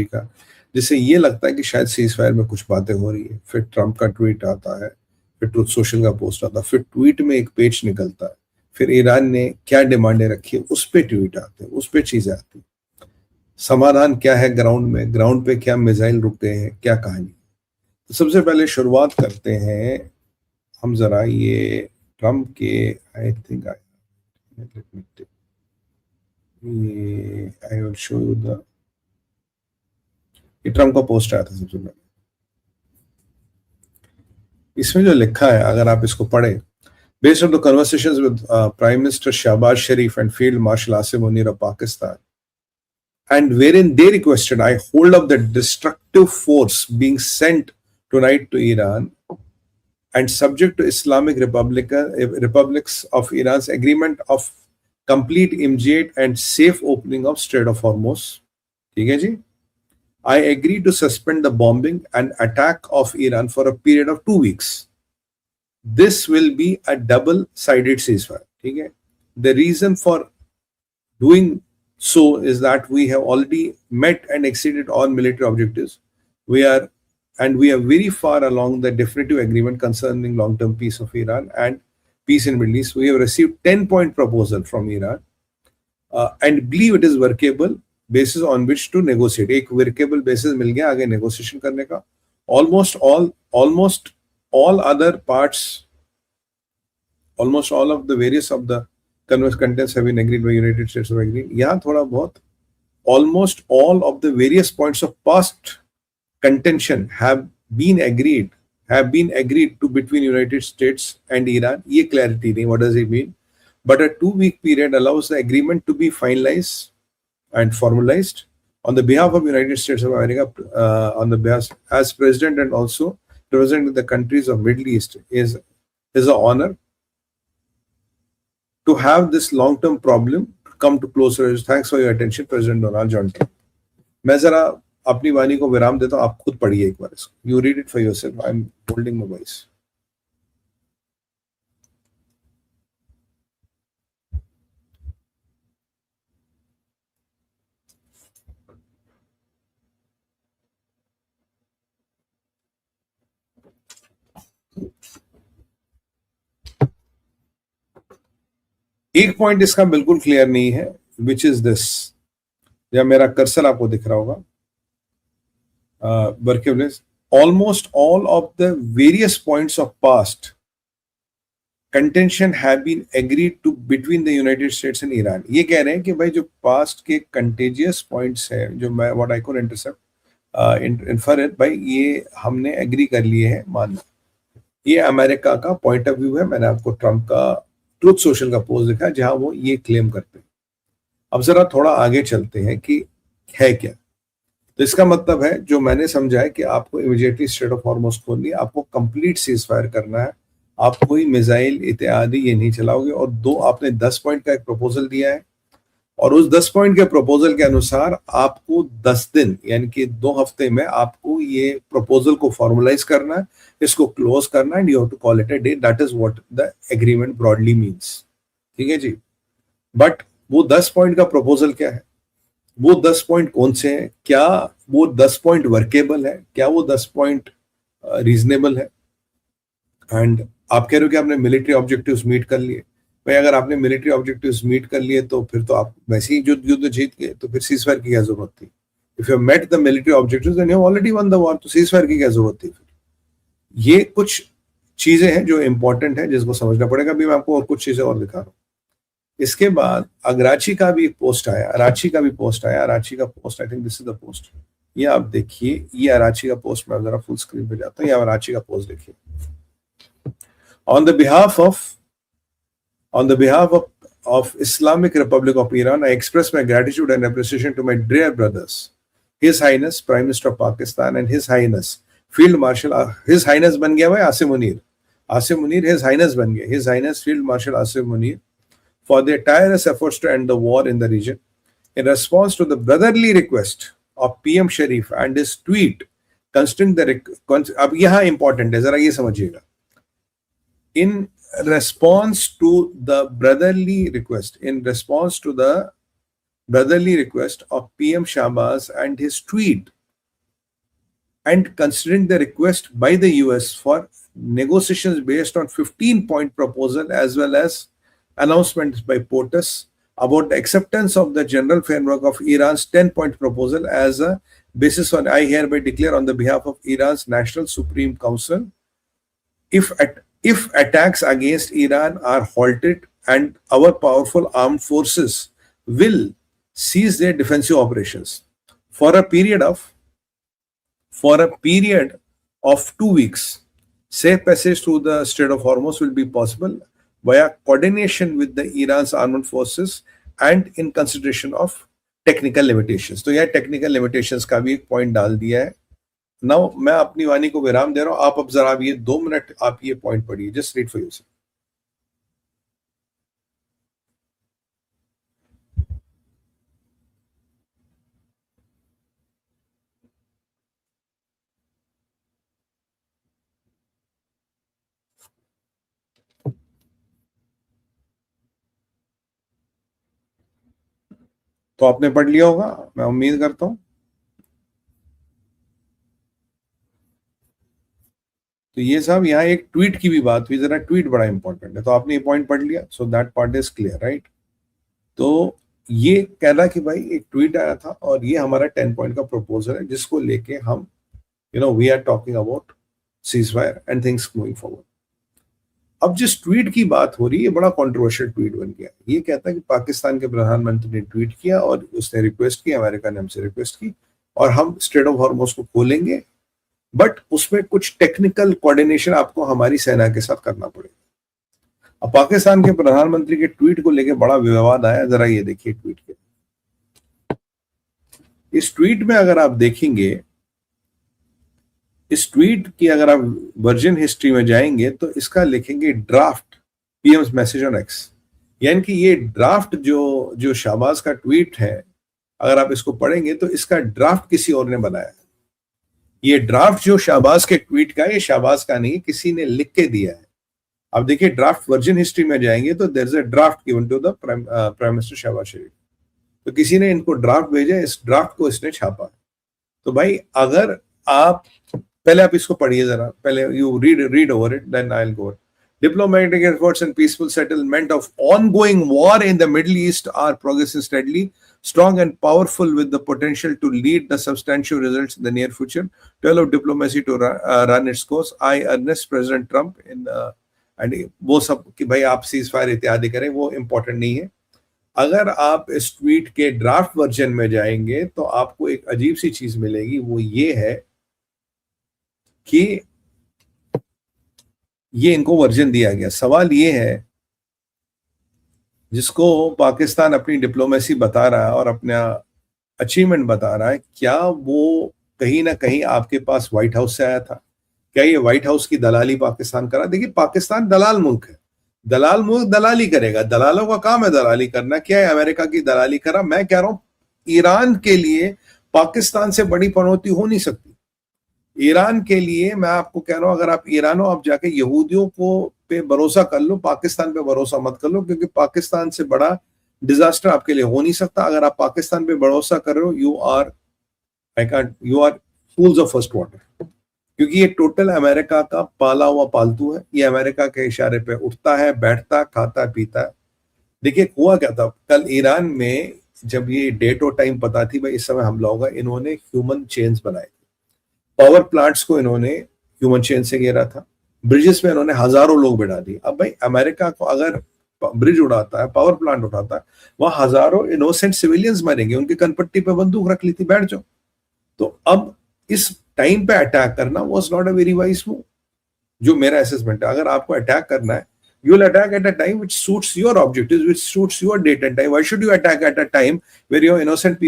का, जिससे ये लगता है कि शायद सीज फायर में कुछ बातें हो रही है। फिर ट्रंप का ट्वीट आता है, फिर ट्रुथ सोशल का पोस्ट आता है, फिर ट्वीट में एक पेज निकलता है, फिर ईरान ने क्या डिमांडें रखी है उस पे ट्वीट आते हैं, उस पे चीजें आती हैं। समाधान क्या है ग्राउंड में, ग्राउंड पे क्या मिसाइल रुक गए हैं, क्या कहानी। तो सबसे पहले शुरुआत करते हैं हम जरा ये ट्रम्प के, I think I will show you the, ये ट्रम्प का पोस्ट आया था सबसे पहले। इसमें जो लिखा है अगर आप इसको पढ़े, based on the conversations with Prime Minister Shahbaz Sharif and Field Marshal Asim Munir of Pakistan, and wherein they requested I hold up the destructive force being sent tonight to Iran and subject to Islamic Republics of Iran's agreement of complete, immediate and safe opening of Strait of Hormuz. ठीक है जी? I agree to suspend the bombing and attack of Iran for a period of 2 weeks. This will be a double-sided ceasefire. ठीक है? The reason for doing so is that we have already met and exceeded all military objectives. We are very far along the definitive agreement concerning long-term peace of Iran and peace in Middle East. We have received 10-point proposal from Iran and believe it is workable basis on which to negotiate. एक workable basis मिल गया आगे negotiation करने का. Almost all other parts, almost all of the various of the contents have been agreed by United States of agreed. यहाँ थोड़ा बहुत almost all of the various points of past contention have been agreed to between United States and Iran. ये clarity नहीं, what does it mean? But a 2-week period allows the agreement to be finalized and formalized on the behalf of United States of America, on the behalf as president and also representing the countries of Middle East is an honor to have this long-term problem come to closer. Thanks for your attention, President Donald John Trump. मैं जरा अपनी वाणी को विराम देता हूं, आप खुद पढ़िए एक बार इसको. You read it for yourself. I'm holding my voice. एक पॉइंट इसका बिल्कुल क्लियर नहीं है, विच इज दिस. या मेरा कर्सर आपको दिख रहा होगा, workables. Almost all of the various points of past contention have been agreed to between the United States and Iran. ये कह रहे हैं कि भाई जो पास्ट के कंटेजियस पॉइंट्स है, जो मैं what I could intercept infer, भाई ये हमने एग्री कर लिए हैं मान. ये अमेरिका का पॉइंट ऑफ व्यू है. मैंने आपको ट्रंप का ट्रुथ सोशल का पोस्ट दिखा जहां वो ये क्लेम करते हैं. अब जरा थोड़ा आगे चलते हैं कि है क्या. तो इसका मतलब है जो मैंने समझा है कि आपको इमीडिएटली स्ट्रेट ऑफ हॉर्मुज़ खोलनी है, आपको कंप्लीट सीज फायर करना है, आप कोई मिसाइल इत्यादि ये नहीं चलाओगे. और आपने 10 पॉइंट का एक प्रपोजल दिया है और उस 10 पॉइंट के प्रपोजल के अनुसार आपको 10 दिन यानी कि 2 हफ्ते में आपको ये प्रपोजल को फॉर्मुलाइज करना है, इसको क्लोज करना है, and you have to call it a day. That is what the agreement broadly means. ठीक है जी. बट वो 10 पॉइंट का प्रपोजल क्या है, वो 10 पॉइंट कौन से हैं, क्या वो 10 पॉइंट वर्केबल है, क्या वो 10 पॉइंट रीजनेबल है. एंड आप कह रहे हो कि आपने मिलिट्री ऑब्जेक्टिव्स मीट कर लिए. भाई अगर आपने मिलिट्री ऑब्जेक्टिव्स मीट कर लिए तो फिर तो आप वैसे ही युद्ध जीत गए, तो फिर सीजफायर की क्या जरूरत थी. If you met the military objectives then you already won the war, तो सीजफायर की क्या जरूरत थी. फिर ये कुछ चीजें हैं जो इंपॉर्टेंट है जिसको समझना पड़ेगा. अभी मैं आपको और कुछ चीजें और दिखा रहा हूँ. इसके बाद अराची का भी पोस्ट आया. अराची का post, I think this is the post. ये आप देखिए, ये अराची का पोस्ट. मैं जरा फुल स्क्रीन पे जाता हूँ. ये अराची का पोस्ट देखिए. On the behalf of Islamic Republic of Iran, I express my gratitude and appreciation to my dear brothers, His Highness Prime Minister of Pakistan and His Highness Field Marshal, His Highness बन गया भाई Asim Munir. Asim Munir His Highness बन गया. His Highness Field Marshal Asim Munir for their tireless efforts to end the war in the region. In response to the brotherly request of PM Sharif and his tweet considering the अब यहाँ important है, जरा ये समझिएगा. In response to the brotherly request, in response to the brotherly request of PM Shahbaz and his tweet, and considering the request by the US for negotiations based on 15-point proposal as well as announcements by POTUS about the acceptance of the general framework of Iran's 10-point proposal as a basis on, I hereby declare on the behalf of Iran's National Supreme Council, if attacks against Iran are halted and our powerful armed forces will cease their defensive operations for a period of 2 weeks. Safe passage through the Strait of Hormuz will be possible via coordination with the Iran's armed forces and in consideration of technical limitations. तो यह technical limitations का भी एक point डाल दिया है. Now मैं अपनी वाणी को विराम दे रहा हूं. आप अब जरा ये 2 मिनट आप ये पॉइंट पढ़िए. Just read for you. तो आपने पढ़ लिया होगा, मैं उम्मीद करता हूं. तो ये साहब यहाँ एक ट्वीट की भी बात हुई. जरा ट्वीट बड़ा इंपॉर्टेंट है. तो आपने ये पॉइंट पढ़ लिया. So that part is clear, right. तो ये कह रहा कि भाई एक ट्वीट आया था और ये हमारा 10 पॉइंट का प्रपोजल है जिसको लेके हम we are talking about ceasefire and things moving forward. अब जिस ट्वीट की बात हो रही है, बड़ा कंट्रोवर्शियल ट्वीट बन गया. ये कहता है कि पाकिस्तान के प्रधानमंत्री ने ट्वीट किया और उसने रिक्वेस्ट की, अमेरिका ने हमसे रिक्वेस्ट की और हम स्ट्रेट ऑफ हॉर्मोज को खोलेंगे, बट उसमें कुछ टेक्निकल कोऑर्डिनेशन आपको हमारी सेना के साथ करना पड़ेगा. अब पाकिस्तान के प्रधानमंत्री के ट्वीट को लेकर बड़ा विवाद आया. जरा ये देखिए ट्वीट के. इस ट्वीट में अगर आप देखेंगे, इस ट्वीट की अगर आप वर्जन हिस्ट्री में जाएंगे तो इसका लिखेंगे draft PM's message on x. यानी कि ये ड्राफ्ट जो शाहबाज का ट्वीट है, अगर आप इसको पढ़ेंगे तो इसका ड्राफ्ट किसी और ने बनाया है. ये ड्राफ्ट जो शाहबाज के ट्वीट का, ये शाहबाज का नहीं, किसी ने लिख के दिया है. अब देखिए ड्राफ्ट वर्जन हिस्ट्री में जाएंगे तो there is a draft given to the prime minister Shahbaz Sharif. तो किसी ने इनको ड्राफ्ट भेजा, इस ड्राफ्ट को इसने छापा. तो भाई अगर आप पहले आप इसको पढ़िए जरा. पहले you read over it, then I will go. Diplomatic efforts and peaceful settlement of ongoing war in the Middle East are progressing steadily, strong and powerful, with the potential to lead the substantial results in the near future. To allow diplomacy to run its course, I urged President Trump in and वो सब कि भाई आप cease fire इत्यादि करें, वो important नहीं है. अगर आप इस ट्वीट के ड्राफ्ट वर्जन में जाएंगे तो आपको एक अजीब सी चीज मिलेगी. वो ये है कि ये इनको वर्जन दिया गया. सवाल ये है, जिसको पाकिस्तान अपनी डिप्लोमेसी बता रहा है और अपना अचीवमेंट बता रहा है, क्या वो कहीं ना कहीं आपके पास व्हाइट हाउस से आया था? क्या ये व्हाइट हाउस की दलाली पाकिस्तान करा? देखिए पाकिस्तान दलाल मुल्क है. दलाल मुल्क दलाली करेगा. दलालों का काम है दलाली करना. क्या है अमेरिका की दलाली करा? मैं कह रहा हूं ईरान के लिए पाकिस्तान से बड़ी पनौती हो नहीं सकती. ईरान के लिए मैं आपको कह रहा हूं, अगर आप ईरान हो, आप जाके यहूदियों को पे भरोसा कर लो, पाकिस्तान पे भरोसा मत कर लो, क्योंकि पाकिस्तान से बड़ा डिजास्टर आपके लिए हो नहीं सकता. अगर आप पाकिस्तान पे भरोसा कर रहे हो, you are fools of first water. क्योंकि ये टोटल अमेरिका का पाला हुआ पालतू है. ये अमेरिका के इशारे पे उठता है, बैठता, खाता, पीता है. देखिए हुआ क्या था कल ईरान में, जब ये डेट और टाइम पता थी भाई इस समय हमला होगा, इन्होंने ह्यूमन चेन्स बनाए. पावर प्लांट्स को इन्होंने ह्यूमन चेन से घेरा था. ब्रिजेस में इन्होंने हजारों लोग बिठा दिए. अब भाई अमेरिका को अगर ब्रिज उड़ाता है, पावर प्लांट उठाता है, वहां हजारों इनोसेंट सिविलियंस मरेंगे. उनकी कनपट्टी पे बंदूक रख ली थी, बैठ जाओ. तो अब इस टाइम पे अटैक करना was not a very wise move, जो मेरा असेसमेंट है. अगर आपको अटैक करना है, you will attack at a time which suits your objectives, which suits your date and time. Why should you attack at a time where your innocent people